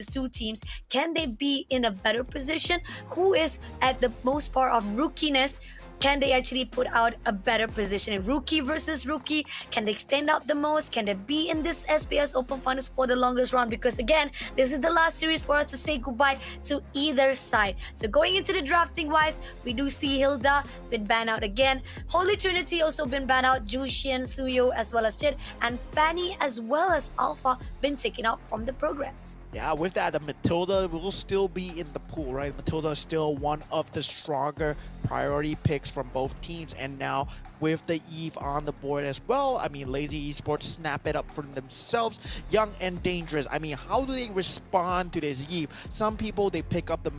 two teams, can they be in a better position? Who is at the most part of rookiness? Can they actually put out a better position? Rookie versus rookie, can they stand out the most? Can they be in this SPS Open Finals for the longest run? Because again, this is the last series for us to say goodbye to either side. So going into the drafting wise, we do see Hilda been banned out again. Holy Trinity also been banned out. Jushin, Suyo, as well as Jid, and Fanny as well as Alpha been taken out from the progress. Yeah, with that, the Matilda will still be in the pool, right? Matilda is still one of the stronger priority picks from both teams. And now with the Eve on the board as well, I mean, Lazy Esports snap it up for themselves. Young and Dangerous. I mean, how do they respond to this Eve? Some people, they pick up the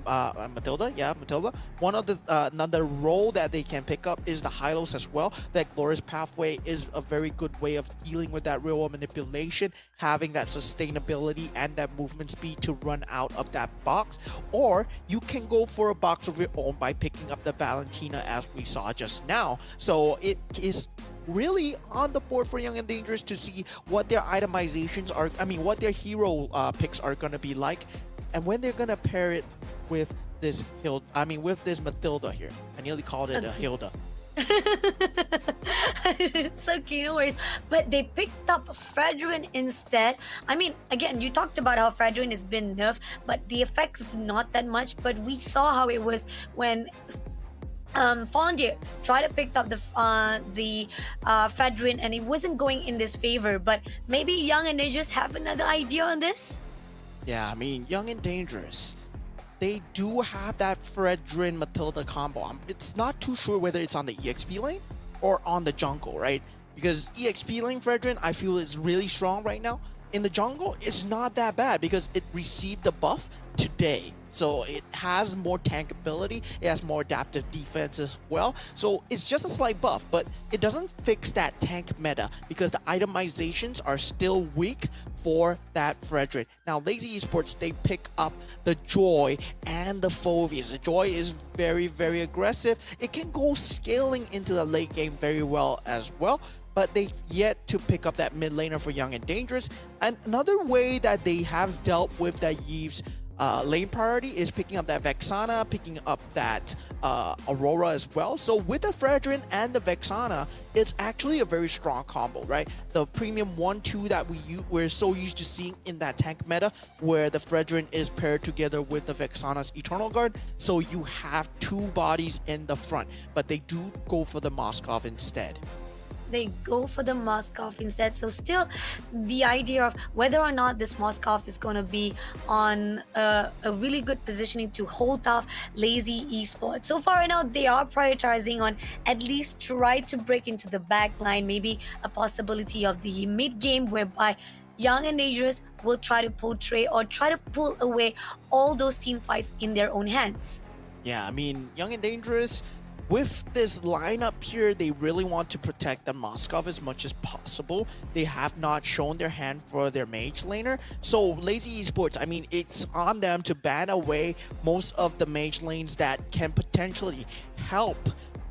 Matilda. Yeah, Matilda. One of the another role that they can pick up is the Hylos as well. That Glorious Pathway is a very good way of dealing with that real-world manipulation, having that sustainability and that movement speed to run out of that box. Or you can go for a box of your own by picking up the Valentina as we saw just now. So it is really on the board for Young and Dangerous to see what their itemizations are, I mean what their hero picks are going to be like, and when they're going to pair it with this with this Matilda here. I nearly called it a Hilda. It's okay, no worries. But they picked up Fredrin instead. I mean, again, you talked about how Fredrin has been nerfed, but the effect is not that much. But we saw how it was when Fondier tried to pick up the Fredrin, and it wasn't going in this favor. But maybe Young and they just have another idea on this. Yeah, I mean, Young and Dangerous, they do have that Fredrin Matilda combo. It's not too sure whether it's on the EXP lane or on the jungle, right? Because EXP lane Fredrin, I feel is really strong right now. In the jungle, it's not that bad because it received the buff today. So it has more tank ability, it has more adaptive defense as well. So it's just a slight buff, but it doesn't fix that tank meta because the itemizations are still weak for that Fredrin. Now, Lazy Esports, they pick up the Joy and the Phoveus. The Joy is very, very aggressive. It can go scaling into the late game very well as well, but they've yet to pick up that mid laner for Young and Dangerous. And another way that they have dealt with that Yves lane priority is picking up that Vexana, picking up that Aurora as well. So with the Fredrin and the Vexana, it's actually a very strong combo, right? The premium 1-2 that we're so used to seeing in that tank meta, where the Fredrin is paired together with the Vexana's Eternal Guard. So you have two bodies in the front, but they do go for the Moskov instead. They go for the Moskov instead. So still the idea of whether or not this Moskov is going to be on a really good positioning to hold off Lazy Esports. So far right now, they are prioritizing on at least try to break into the back line, maybe a possibility of the mid game whereby Young and Dangerous will try to portray or try to pull away all those team fights in their own hands. Yeah, I mean, Young and Dangerous, with this lineup here, they really want to protect the Moskov as much as possible. They have not shown their hand for their mage laner. So Lazy Esports, I mean, it's on them to ban away most of the mage lanes that can potentially help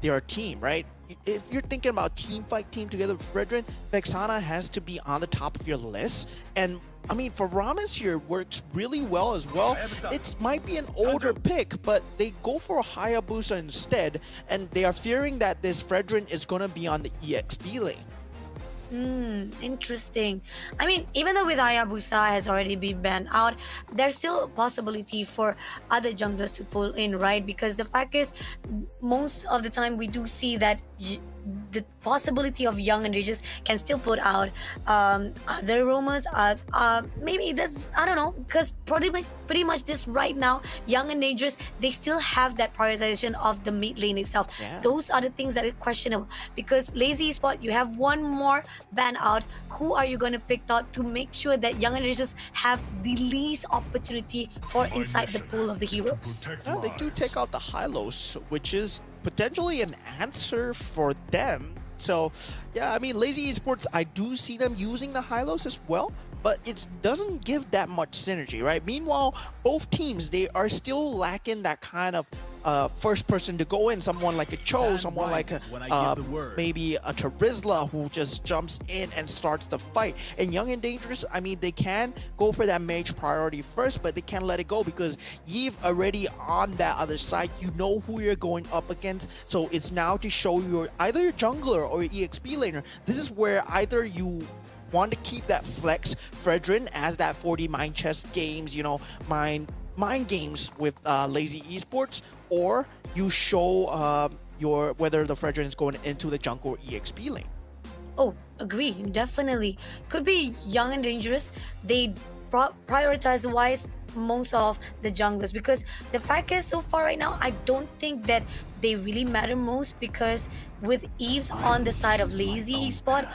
their team, right? If you're thinking about team fight, team together with Fredrin, Vexana has to be on the top of your list. And I mean, for Rames here, works really well as well. It might be an older pick, but they go for a Hayabusa instead, and they are fearing that this Fredrin is going to be on the EXP lane. Interesting. I mean, even though with Hayabusa has already been banned out, there's still a possibility for other junglers to pull in, right? Because the fact is, most of the time we do see that the possibility of Young and Regis can still put out other rumors. Maybe that's, I don't know, because pretty much this right now, Young and Dangerous, they still have that prioritization of the mid lane itself. Yeah. Those are the things that are questionable, because Lazy Spot, you have one more ban out. Who are you going to pick out to make sure that Young and Dangerous have the least opportunity for inside the pool of the heroes? Yeah, they do take out the Hylos, which is potentially an answer for them. So yeah, I mean, Lazy Esports, I do see them using the Hylos as well, but it doesn't give that much synergy, right? Meanwhile, both teams, they are still lacking that kind of first person to go in, someone like a Cho, someone like a, maybe a Charizla who just jumps in and starts the fight. And Young and Dangerous, I mean, they can go for that mage priority first, but they can't let it go because you've already on that other side. You know who you're going up against, so it's now to show your either your jungler or your EXP laner. This is where either you want to keep that flex Fredrin as that 40 mind chess games, you know, mind games with lazy esports, or you show your whether the Fredrin is going into the jungle or EXP lane. Oh, agree, definitely. Could be Young and Dangerous. They prioritize wise most of the junglers, because the fact is, so far right now, I don't think that they really matter most, because with Eves on the side of lazy spot,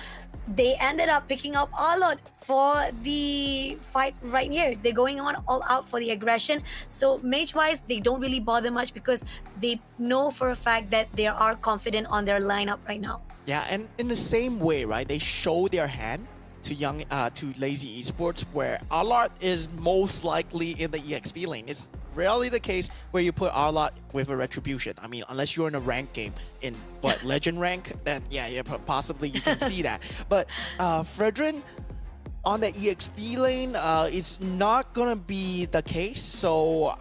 they ended up picking up a lot for the fight right here. They're going on all out for the aggression. So mage wise, they don't really bother much because they know for a fact that they are confident on their lineup right now. Yeah, and in the same way, right, they show their hand to lazy esports, where Alart is most likely in the EXP lane. It's rarely the case where you put Alart with a retribution. I mean, unless you're in a rank game in legend rank, then yeah, possibly you can see that. But Fredrin on the EXP lane, it's not gonna be the case. So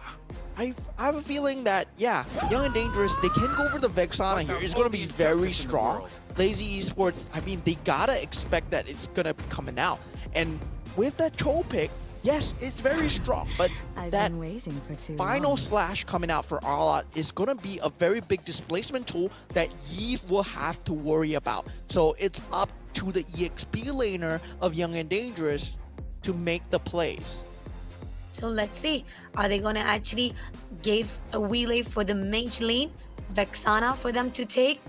I have a feeling that, yeah, Young and Dangerous, they can go for the Vexana here. It's going to be very strong. Lazy Esports, I mean, they gotta expect that it's going to be coming out. And with that Cho pick, yes, it's very strong, but that final slash coming out for Arlot is going to be a very big displacement tool that Yves will have to worry about. So it's up to the EXP laner of Young and Dangerous to make the plays. So let's see, are they going to actually give a relay for the mage lane, Vexana for them to take?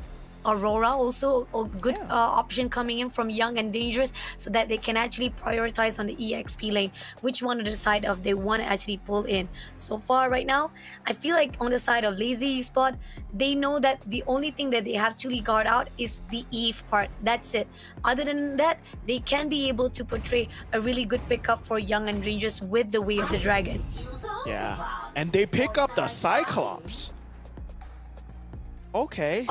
Aurora also a good option coming in from Young and Dangerous, so that they can actually prioritize on the EXP lane which one to decide of they want to actually pull in. So far right now, I feel like on the side of lazy spot, they know that the only thing that they have to guard out is the Eve part. That's it. Other than that, they can be able to portray a really good pickup for Young and Dangerous with the Way of the Dragons. Yeah, and they pick up the Cyclops. Okay.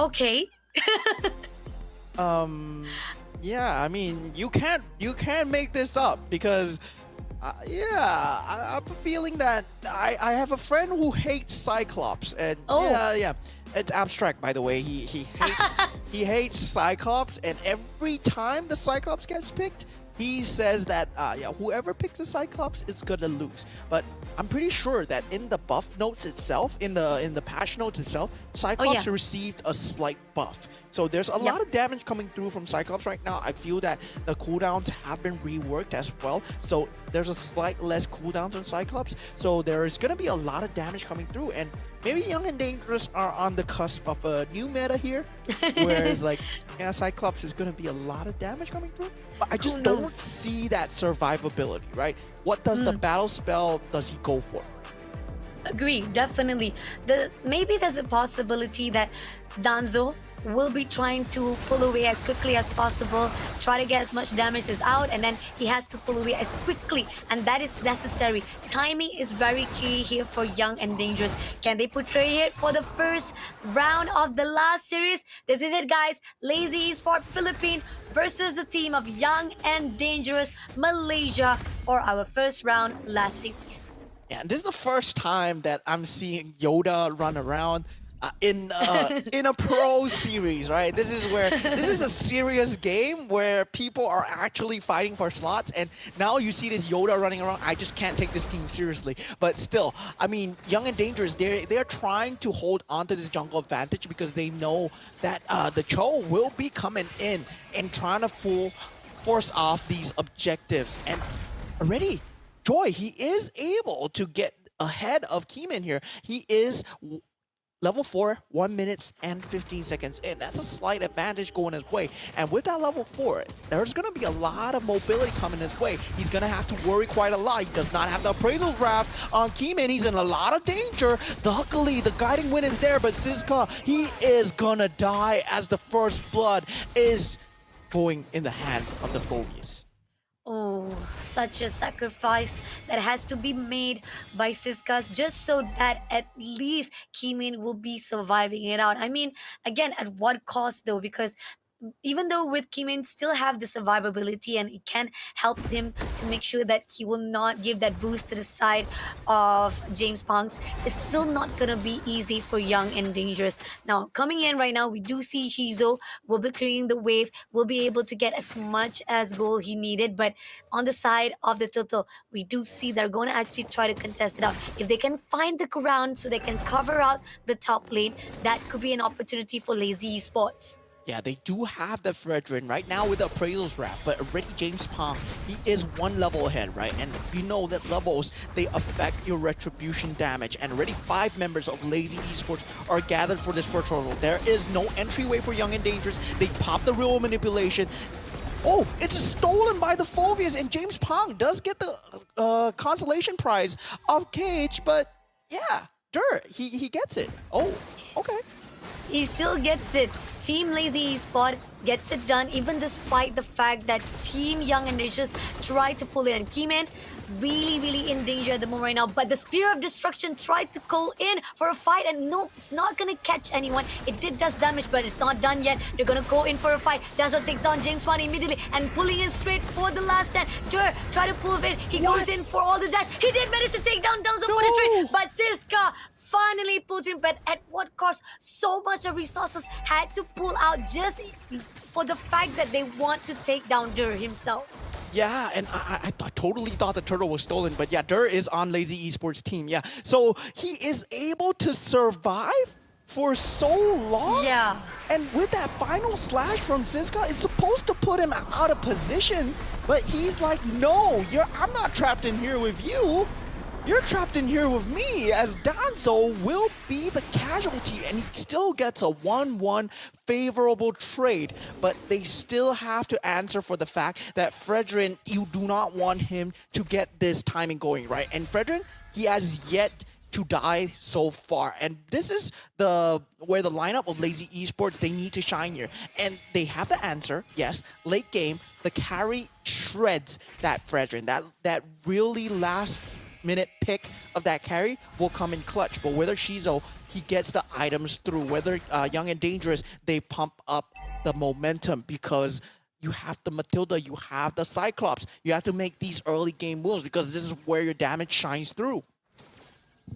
Yeah, I mean, you can't make this up, because I'm feeling that I have a friend who hates Cyclops, and yeah, it's abstract, by the way. He hates he hates Cyclops, and every time the Cyclops gets picked, he says that whoever picks the Cyclops is gonna lose. But I'm pretty sure that in the buff notes itself, in the patch notes itself, Cyclops received a slight buff. So there's a lot of damage coming through from Cyclops right now. I feel that the cooldowns have been reworked as well. So there's a slight less cooldowns on Cyclops. So there's gonna be a lot of damage coming through, and maybe Young and Dangerous are on the cusp of a new meta here, whereas like, yeah, Cyclops is gonna be a lot of damage coming through. But I just don't see that survivability, right? What does the battle spell does he go for? Agree, definitely. Maybe there's a possibility that Danzo will be trying to pull away as quickly as possible, try to get as much damage as out, and then he has to pull away as quickly, and that is necessary. Timing is very key here for Young and Dangerous. Can they portray it for the first round of the last series? This is it, guys. Lazy Esport Philippines versus the team of Young and Dangerous Malaysia for our first round last series. Yeah, and this is the first time that I'm seeing Yoda run around in a pro series, right? This is a serious game where people are actually fighting for slots, and now you see this Yoda running around. I just can't take this team seriously. But still, I mean, Young and Dangerous, they're trying to hold on to this jungle advantage, because they know that the Cho will be coming in and trying to force off these objectives. And already, Joy, he is able to get ahead of Keeman here. He is level 4, 1 minute and 15 seconds in. That's a slight advantage going his way. And with that level 4, there's going to be a lot of mobility coming his way. He's going to have to worry quite a lot. He does not have the Appraisal's Wrath on Keeman. He's in a lot of danger. Luckily, the guiding wind is there, but Sizka, he is going to die as the first blood is going in the hands of the Phobius. Oh, such a sacrifice that has to be made by Siska just so that at least Kimin will be surviving it out. I mean, again, at what cost though? Because even though with Kimin still have the survivability and it can help him to make sure that he will not give that boost to the side of James Punks, it's still not gonna be easy for Young and Dangerous. Now, coming in right now, we do see Shizo will be clearing the wave, will be able to get as much as goal he needed, but on the side of the Turtle, we do see they're going to actually try to contest it out. If they can find the ground so they can cover out the top lane, that could be an opportunity for Lazy Esports. Yeah, they do have the Fredrin right now with the Appraisals wrap, but already James Pong, he is one level ahead, right? And you know that levels, they affect your retribution damage. And already 5 members of Lazy Esports are gathered for this first hurdle. There is no entryway for Young and Dangerous. They pop the real manipulation. Oh, it's stolen by the Phobias, and James Pong does get the consolation prize of Cage, but yeah, Dirt, he gets it. Oh, okay. He still gets it. Team Lazy Esport gets it done even despite the fact that Team Young and Dangerous tried to pull it. And Keyman really in danger at the moment right now. But the Spear of Destruction tried to call in for a fight, and no, it's not gonna catch anyone. It did just damage, but it's not done yet. They're gonna go in for a fight. Dazzle takes on James Wan immediately and pulling in straight for the last stand. Dur try to pull in. He goes in for all the dash. He did manage to take down Dazzle for the trade, but Siska finally pulled him, but at what cost? So much of resources had to pull out just for the fact that they want to take down Dur himself. Yeah, and I totally thought the turtle was stolen, but yeah, Dur is on Lazy Esports team, yeah. So he is able to survive for so long? Yeah. And with that final slash from Siska, it's supposed to put him out of position, but he's like, no, I'm not trapped in here with you. You're trapped in here with me, as Danzo will be the casualty, and he still gets a 1-1 favorable trade. But they still have to answer for the fact that Fredrin, you do not want him to get this timing going, right? And Fredrin, he has yet to die so far, and this is where the lineup of Lazy Esports, they need to shine here, and they have the answer. Yes, late game, the carry shreds that Fredrin, that really last minute pick of that carry will come in clutch. But whether Shizo, he gets the items through, whether Young and Dangerous, they pump up the momentum, because you have the Matilda, you have the Cyclops, you have to make these early game moves, because this is where your damage shines through.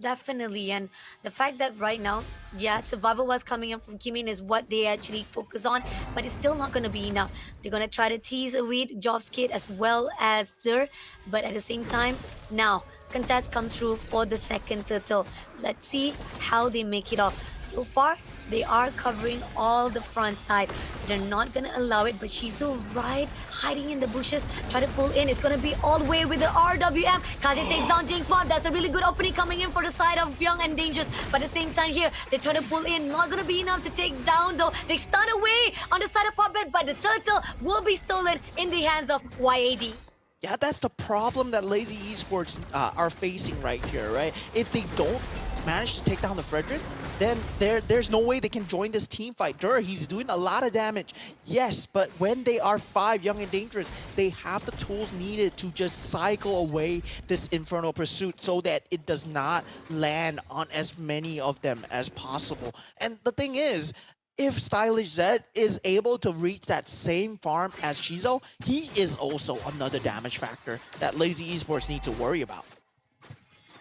Definitely, and the fact that right now, yeah, survival was coming up from Kimin is what they actually focus on, but it's still not going to be enough. They're going to try to tease a weed, Jobs Kid as well as Dur, but at the same time, now, contest come through for the second turtle. Let's see how they make it off. So far, they are covering all the front side. They're not gonna allow it, but Shizu right hiding in the bushes, try to pull in. It's gonna be all the way with the RWM. Kaji takes down Jinx One. That's a really good opening coming in for the side of Young and Dangerous. But at the same time here, they try to pull in. Not gonna be enough to take down though. They stun away on the side of Puppet, but the turtle will be stolen in the hands of YAD. Yeah, that's the problem that Lazy Esports are facing right here, right? If they don't manage to take down the Fredrin, then there's no way they can join this team fight. Dur, he's doing a lot of damage, yes, but when they are 5 Young and Dangerous, they have the tools needed to just cycle away this Infernal Pursuit so that it does not land on as many of them as possible. And the thing is, if Stylish Z is able to reach that same farm as Shizo, he is also another damage factor that Lazy Esports need to worry about.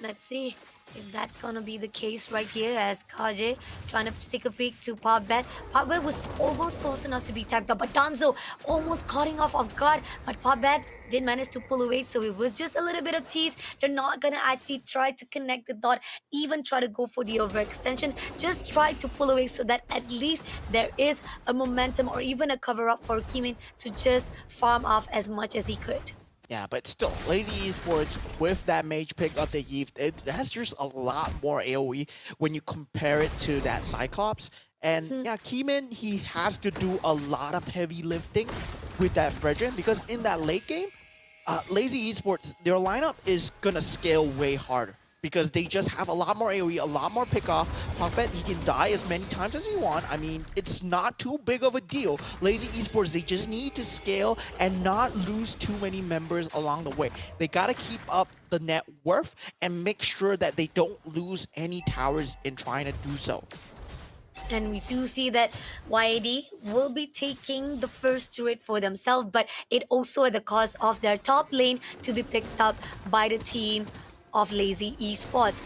Let's see if that's gonna be the case right here, as Kaje trying to stick a peek to Popbet. Popbet was almost close enough to be tagged up, but Danzo almost cutting off guard, but Popbet did manage to pull away, so it was just a little bit of tease. They're not gonna actually try to connect the dot, even try to go for the overextension. Just try to pull away so that at least there is a momentum or even a cover up for Kimin to just farm off as much as he could. Yeah, but still, Lazy Esports with that mage pick of the Eve, it has just a lot more AoE when you compare it to that Cyclops. And yeah, Keeman, he has to do a lot of heavy lifting with that Fredrin, because in that late game, Lazy Esports, their lineup is gonna scale way harder. because they just have a lot more AoE, a lot more pickoff. Puppet, he can die as many times as he wants. I mean, it's not too big of a deal. Lazy Esports, they just need to scale and not lose too many members along the way. They gotta keep up the net worth and make sure that they don't lose any towers in trying to do so. And we do see that YAD will be taking the first turret for themselves, but it also at the cost of their top lane to be picked up by the team of Lazy Esports.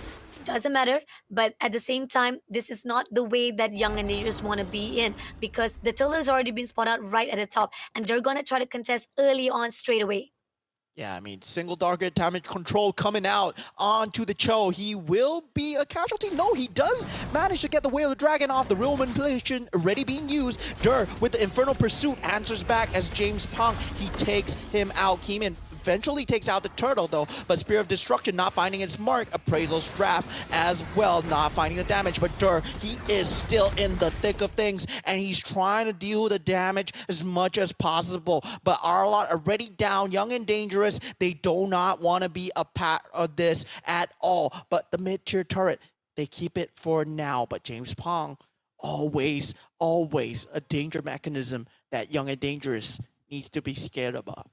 Doesn't matter, but at the same time, this is not the way that Young and Dangerous want to be in, because the tiller's already been spot out right at the top, and they're gonna try to contest early on straight away. Yeah, I mean, single target damage control coming out onto the Cho. He will be a casualty. No, he does manage to get the Way of the Dragon off. The real manipulation already being used. Dur with the Infernal Pursuit answers back as James Pong, he takes him out. Keeman eventually takes out the turtle though, but Spear of Destruction not finding its mark. Appraisal's Wrath as well, not finding the damage, but Dur, he is still in the thick of things and he's trying to deal the damage as much as possible. But Arlott already down, Young and Dangerous, they do not want to be a part of this at all. But the mid-tier turret, they keep it for now, but James Pong, always a danger mechanism that Young and Dangerous needs to be scared about.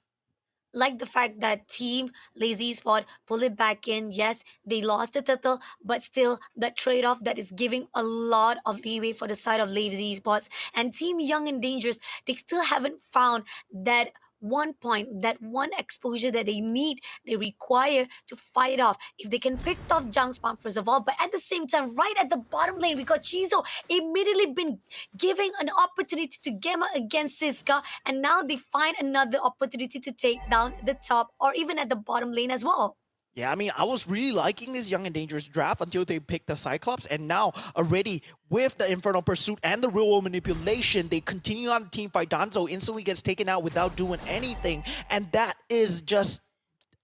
Like the fact that team Lazy Spot pull it back in. Yes, they lost the title, but still that trade-off that is giving a lot of leeway for the side of Lazy Spots. And team Young and Dangerous, they still haven't found that one point, that one exposure that they need, they require to fight it off. If they can pick off Jung's Palm first of all, but at the same time, right at the bottom lane, because Chizo immediately been giving an opportunity to Gemma against Siska, and now they find another opportunity to take down the top or even at the bottom lane as well. Yeah, I mean, I was really liking this Young and Dangerous draft until they picked the Cyclops, and now already with the Infernal Pursuit and the Real World Manipulation, they continue on the team fight. Danzo instantly gets taken out without doing anything, and that is just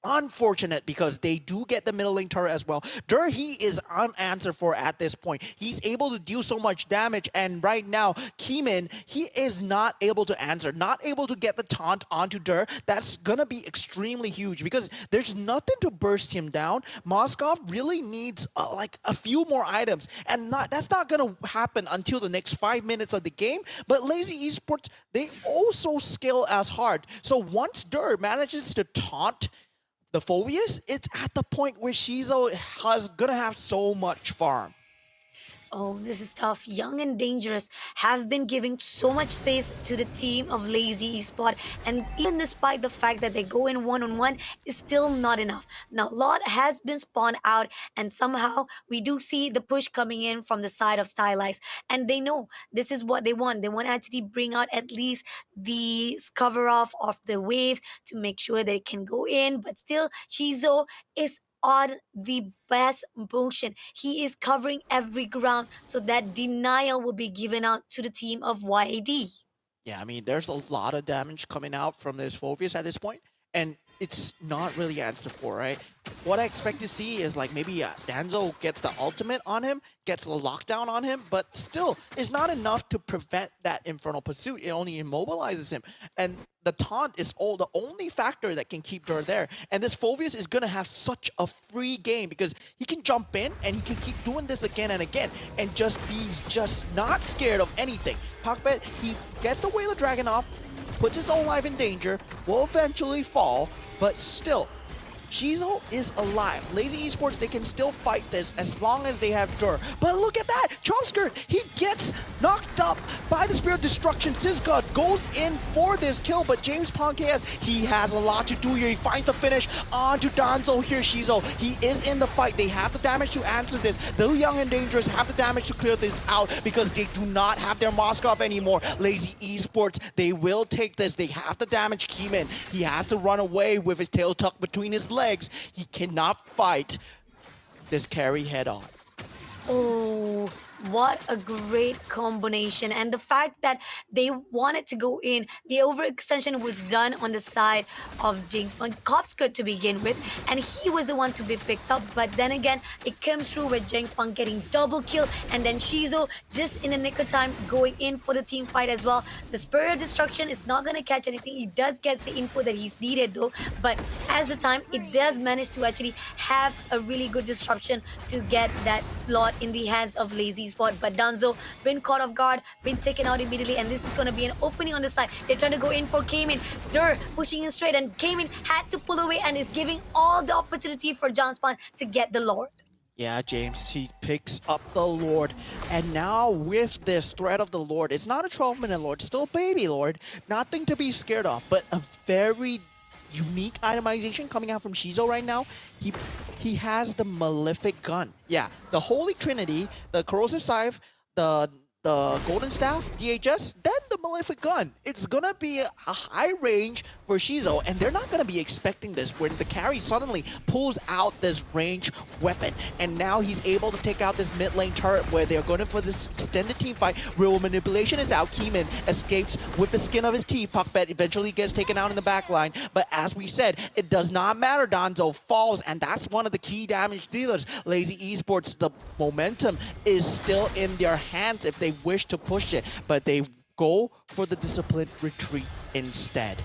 unfortunate because they do get the middle lane turret as well. Dur, he is unanswered for at this point. He's able to deal so much damage, and right now, Keeman, he is not able to answer, not able to get the taunt onto Dur. That's gonna be extremely huge because there's nothing to burst him down. Moskov really needs like a few more items, and that's not gonna happen until the next 5 minutes of the game. But Lazy Esports, they also scale as hard. So once Dur manages to taunt the Phobius, it's at the point where Shizo is gonna have so much farm. Oh, this is tough. Young and Dangerous have been giving so much space to the team of Lazy Esport, and even despite the fact that they go in one-on-one, is still not enough. Now, a lot has been spawned out, and somehow we do see the push coming in from the side of Stylized, and they know this is what they want. They want to actually bring out at least the cover off of the waves to make sure that it can go in, but still, Shizo is on the best motion. He is covering every ground so that denial will be given out to the team of YAD. Yeah, I mean, there's a lot of damage coming out from this Phobius at this point, and it's not really answered for, right? What I expect to see is like maybe Danzo gets the ultimate on him, gets the lockdown on him, but still, it's not enough to prevent that Infernal Pursuit. It only immobilizes him. And the taunt is the only factor that can keep Dur there. And this Phobius is going to have such a free game because he can jump in and he can keep doing this again and again and just be just not scared of anything. Pakbet, he gets the Whale of Dragon off, puts his own life in danger, will eventually fall, but still, Shizo is alive. Lazy Esports, they can still fight this as long as they have Dur. But look at that! Chomskirt, he gets knocked up by the Spear of Destruction. Siska goes in for this kill, but James Ponquez, he has a lot to do here. He finds the finish onto Danzo here. Shizo, he is in the fight. They have the damage to answer this. The Young and Dangerous have the damage to clear this out because they do not have their Moskov anymore. Lazy Esports, they will take this. They have the damage. Keeman, he has to run away with his tail tucked between his legs. He cannot fight this carry head on. Oh, What a great combination. And the fact that they wanted to go in, the overextension was done on the side of Jinx Monkowska to begin with, and he was the one to be picked up. But then again, it comes through with Jinx Punk getting double kill, and then Shizo just in the nick of time going in for the team fight as well. The Spirit of Destruction is not going to catch anything. He does get the info that he's needed though, but as the time, it does manage to actually have a really good disruption to get that lot in the hands of Lazy Spot. But Danzo been caught off guard, been taken out immediately, and this is going to be an opening on the side. They're trying to go in for Kamin. Dur pushing in straight, and Kamin had to pull away and is giving all the opportunity for Janspan to get the Lord. Yeah, James, he picks up the Lord. And now with this threat of the Lord, it's not a 12-minute Lord, still a baby Lord. Nothing to be scared of, but a very unique itemization coming out from Shizo right now. He has the Malefic Gun. Yeah, the Holy Trinity, the Corrosive Scythe, the Golden Staff, DHS, then the Malefic Gun. It's gonna be a high range for Shizo, and they're not gonna be expecting this when the carry suddenly pulls out this range weapon, and now he's able to take out this mid lane turret where they're going for this extended team fight. Real manipulation is out. Keeman escapes with the skin of his teeth. Puckbet eventually gets taken out in the back line, but as we said, it does not matter. Danzo falls, and that's one of the key damage dealers. Lazy Esports, the momentum is still in their hands if they wish to push it, but they go for the disciplined retreat instead.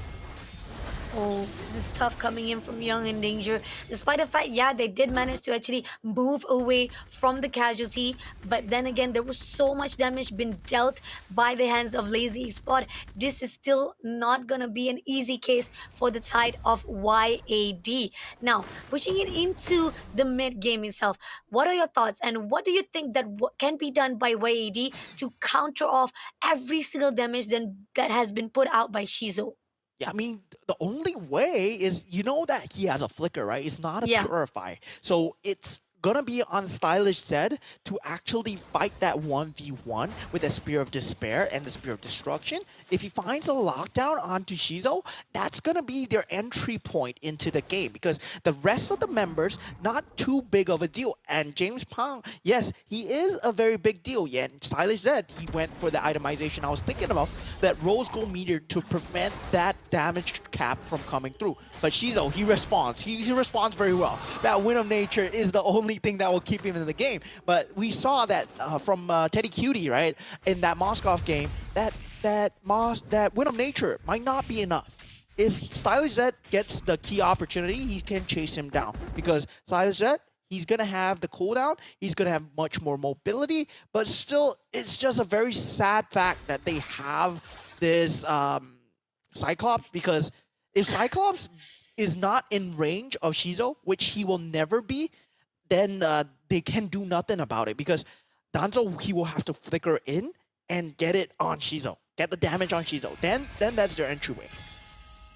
Oh, this is tough coming in from Young and Danger. Despite the fact, yeah, they did manage to actually move away from the casualty. But then again, there was so much damage been dealt by the hands of Lazy Spot. This is still not going to be an easy case for the side of YAD. Now, pushing it into the mid game itself, what are your thoughts? And what do you think that can be done by YAD to counter off every single damage that has been put out by Shizo? Yeah, I mean, the only way is, you know that he has a flicker, right? It's not a Yeah. purify. So it's gonna be on Stylish Zed to actually fight that 1v1 with the Spear of Despair and the Spear of Destruction. If he finds a lockdown onto Shizo, that's gonna be their entry point into the game, because the rest of the members, not too big of a deal. And James Pong, yes, he is a very big deal. Yeah, and Stylish Zed, he went for the itemization I was thinking about, that Rose Gold Meteor to prevent that damage cap from coming through. But Shizo, he responds. He responds very well. That Wind of Nature is the only thing that will keep him in the game. But we saw that from Teddy Cutie, right? In that Moskov game, that Wind of Nature might not be enough. If Stylish Zed gets the key opportunity, he can chase him down. Because Stylish Zed, he's going to have the cooldown, he's going to have much more mobility, but still, it's just a very sad fact that they have this Cyclops, because if Cyclops is not in range of Shizo, which he will never be, then they can do nothing about it, because Danzo, he will have to flicker in and get it on Shizo, get the damage on Shizo. Then that's their entryway.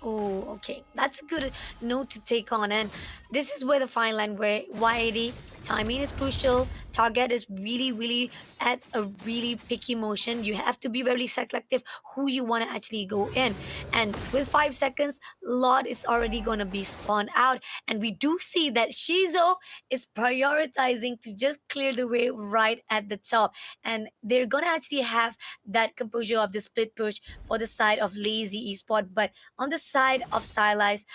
Oh, okay. That's a good note to take on. And this is where the fine line where YAD timing is crucial. Target is really at a really picky motion. You have to be very selective who you want to actually go in. And with 5 seconds, Lord is already going to be spawned out. And we do see that Shizo is prioritizing to just clear the way right at the top. And they're going to actually have that composure of the split push for the side of Lazy Esport. But on the side of Stylish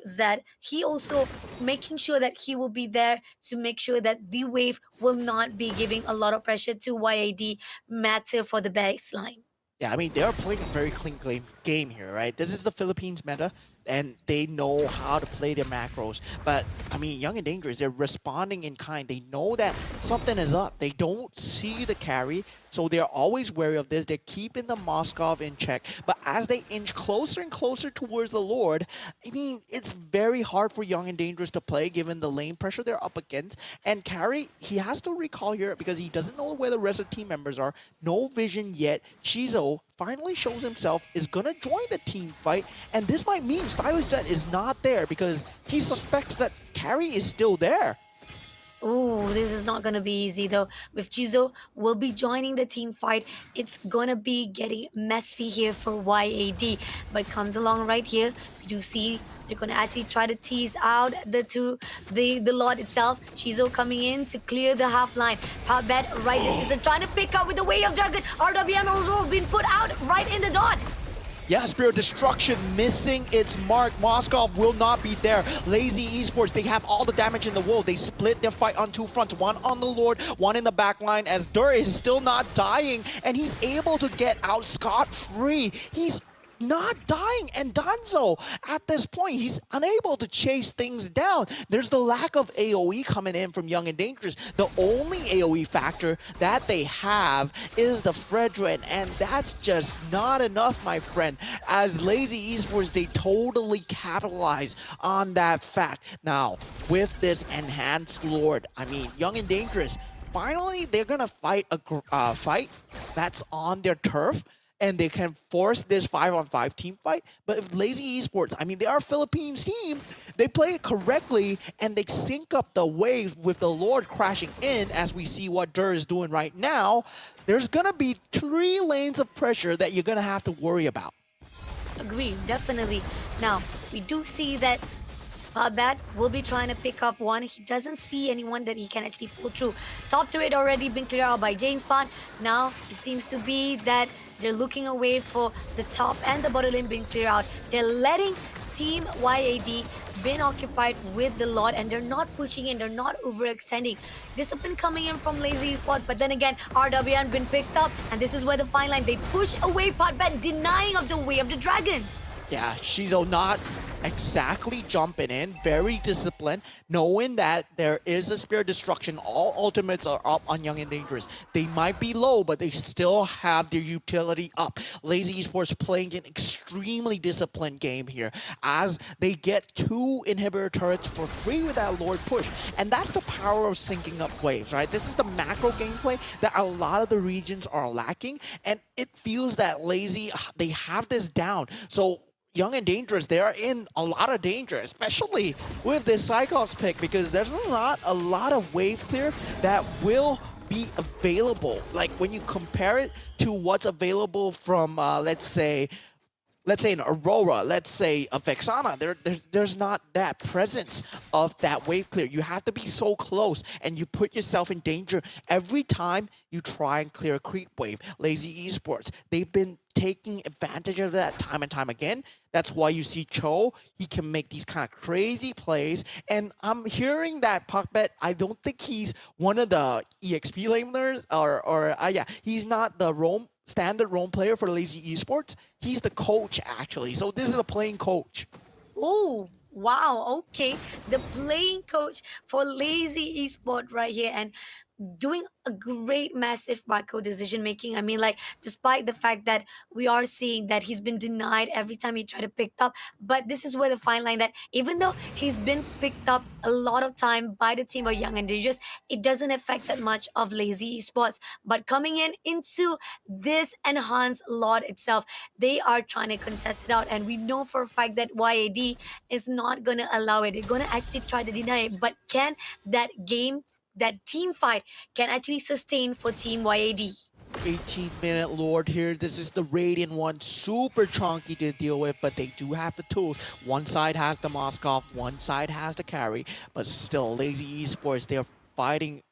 Zed, he also making sure that he will be there to make sure that the wave will not be giving a lot of pressure to YAD matter for the baseline. Yeah, I mean, they're playing a very clean game here, right? This is the Philippines meta, and they know how to play their macros. But, I mean, Young and Dangerous, they're responding in kind. They know that something is up. They don't see the carry, so they're always wary of this. They're keeping the Moskov in check. But as they inch closer and closer towards the Lord, I mean, it's very hard for Young and Dangerous to play given the lane pressure they're up against. And Carry, he has to recall here because he doesn't know where the rest of the team members are. No vision yet. Shizo finally shows himself, is gonna join the team fight, and this might mean Stylish Zed is not there because he suspects that Carry is still there. Oh, this is not gonna be easy though. With Chizo will be joining the team fight, it's gonna be getting messy here for YAD. But comes along right here, we do see They're gonna actually try to tease out the Lord itself. Shizo coming in to clear the half line. Pop bet right this season trying to pick up with the Way of Dragon. RWM also been put out right in the dot. Yeah, Spirit Destruction missing its mark. Moskov will not be there. Lazy Esports, they have all the damage in the world. They split their fight on two fronts. One on the Lord, one in the back line, as Dur is still not dying, and he's able to get out scot-free. He's not dying, and Danzo, at this point, he's unable to chase things down. There's the lack of AoE coming in from Young and Dangerous. The only AoE factor that they have is the Fredrin, and that's just not enough, my friend. As Lazy Esports, they totally capitalize on that fact. Now, with this enhanced Lord, I mean, Young and Dangerous, finally, they're gonna fight a fight that's on their turf, and they can force this 5-on-5 team fight. But if Lazy Esports, I mean, they are a Philippines team, they play it correctly, and they sync up the waves with the Lord crashing in, as we see what Dur is doing right now, there's gonna be 3 lanes of pressure that you're gonna have to worry about. Agree, definitely. Now, we do see that Bat will be trying to pick up one. He doesn't see anyone that he can actually pull through. Top turret already been cleared out by James Bond. Now, it seems to be that they're looking away for the top and the bottom lane being cleared out. They're letting Team YAD been occupied with the Lord, and they're not pushing in, they're not overextending. Discipline coming in from Lazy Esports, but then again, RWN been picked up, and this is where the fine line, they push away Potbet, denying of the Way of the Dragons. Yeah, Shizo not exactly jumping in, very disciplined, knowing that there is a Spirit Destruction. All ultimates are up on Young and Dangerous. They might be low, but they still have their utility up. Lazy Esports playing an extremely disciplined game here, as they get 2 inhibitor turrets for free with that Lord push. And that's the power of syncing up waves, right? This is the macro gameplay that a lot of the regions are lacking, and it feels that Lazy, they have this down. So Young and Dangerous, they are in a lot of danger, especially with this Cyclops pick, because there's not a lot of wave clear that will be available. Like when you compare it to what's available from, let's say an Aurora, let's say a Vexana, there's not that presence of that wave clear. You have to be so close, and you put yourself in danger every time you try and clear a creep wave. Lazy Esports, they've been taking advantage of that time and time again. That's why you see Cho, he can make these kind of crazy plays. And I'm hearing that Puckbet, I don't think he's one of the EXP laners, or yeah, he's not the standard roam player for Lazy Esports. He's the coach, actually. So this is a playing coach. Oh, wow. Okay. The playing coach for Lazy Esport right here, and doing a great massive micro decision making. I mean, like, despite the fact that we are seeing that he's been denied every time he tried to pick up, but this is where the fine line, that even though he's been picked up a lot of time by the team of Young and Dangerous, it doesn't affect that much of Lazy Esports. But coming in into this enhanced Lord itself, they are trying to contest it out, and we know for a fact that YAD is not going to allow it. They're going to actually try to deny it, but can that game, that team fight, can actually sustain for Team YAD? 18-minute Lord here. This is the Radiant one. Super chunky to deal with, but they do have the tools. One side has the Moskov, one side has the carry, but still, Lazy Esports, they're fighting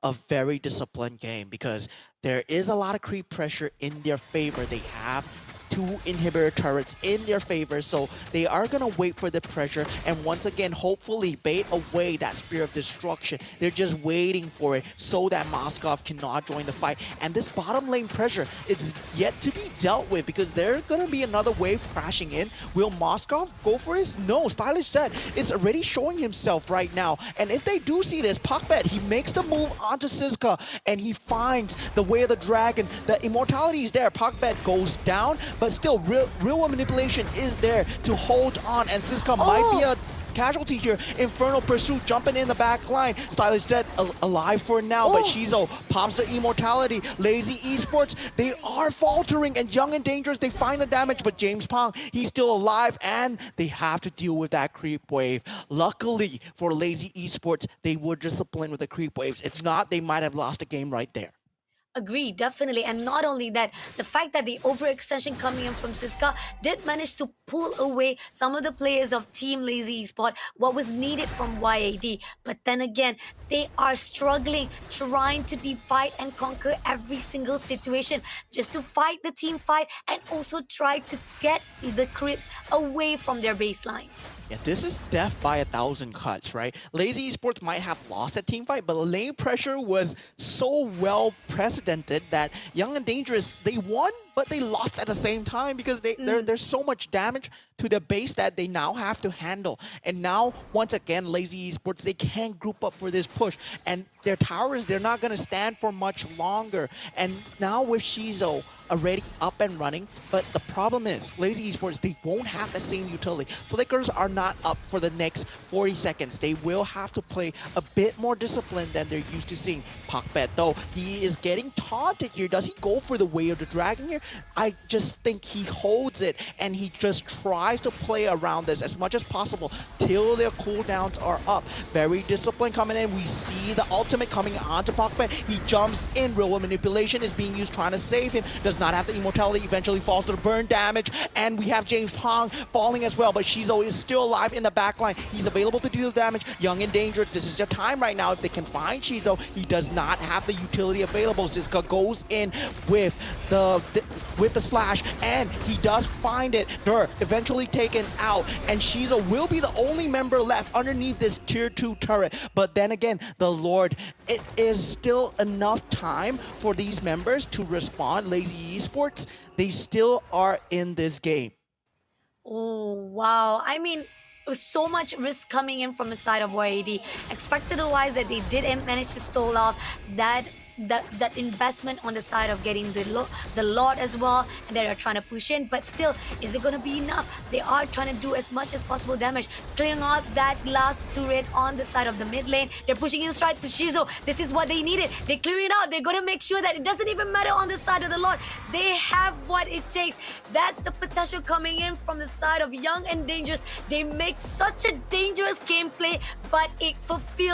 a very disciplined game because there is a lot of creep pressure in their favor. They have 2 inhibitor turrets in their favor, so they are going to wait for the pressure and once again hopefully bait away that Spear of Destruction. They're just waiting for it so that Moskov cannot join the fight. And this bottom lane pressure, it's yet to be dealt with because there's going to be another wave crashing in. Will Moskov go for this? No, Stylish Zed is already showing himself right now, and if they do see this, Puckbet, he makes the move onto Siska and he finds the Way of the Dragon. The immortality is there. Puckbet goes down, but still, real manipulation is there to hold on, and Siska might be a casualty here. Infernal Pursuit jumping in the back line. Stylish Zed alive for now, but Shizo pops the immortality. Lazy Esports, they are faltering, and Young and Dangerous, they find the damage, but James Pong, he's still alive, and they have to deal with that creep wave. Luckily for Lazy Esports, they were disciplined with the creep waves. If not, they might have lost the game right there. Agree, definitely. And not only that, the fact that the overextension coming in from Siska did manage to pull away some of the players of Team Lazy Esport, what was needed from YAD. But then again, they are struggling, trying to divide and conquer every single situation just to fight the team fight and also try to get the creeps away from their baseline. Yeah, this is death by 1,000 cuts, right? Lazy Esports might have lost a team fight, but lane pressure was so well precedented that Young and Dangerous, they won, but they lost at the same time because there's so much damage to the base that they now have to handle. And now, once again, Lazy Esports, they can't group up for this push. And their towers, they're not going to stand for much longer. And now with Shizo already up and running, but the problem is, Lazy Esports, they won't have the same utility. Flickers are not up for the next 40 seconds. They will have to play a bit more disciplined than they're used to seeing. Pakbet, though, he is getting taunted here. Does he go for the Way of the Dragon here? I just think he holds it, and he just tries to play around this as much as possible till their cooldowns are up. Very disciplined coming in. We see the ultimate coming onto Pakbet. He jumps in. Real manipulation is being used, trying to save him. Does not have the immortality, eventually falls to the burn damage, and we have James Pong falling as well, but Shizo is still alive in the backline. He's available to deal damage. Young and Dangerous, this is their time right now. If they can find Shizo, he does not have the utility available. Siska goes in with the slash, and he does find it. They're eventually taken out, and Shizo will be the only member left underneath this tier 2 turret. But then again, the Lord, it is still enough time for these members to respond. Lazy Esports, they still are in this game. Oh, wow. I mean, it was so much risk coming in from the side of YAD. Expected otherwise that they did manage to stall off that investment on the side of getting the Lord as well, and they are trying to push in, but still, is it going to be enough? They are trying to do as much as possible damage, clearing out that last turret on the side of the mid lane. They're pushing in straight to Shizo. This is what they needed. They clear it out. They're going to make sure that it doesn't even matter on the side of the Lord. They have what it takes. That's the potential coming in from the side of Young and Dangerous. They make such a dangerous gameplay, but it fulfills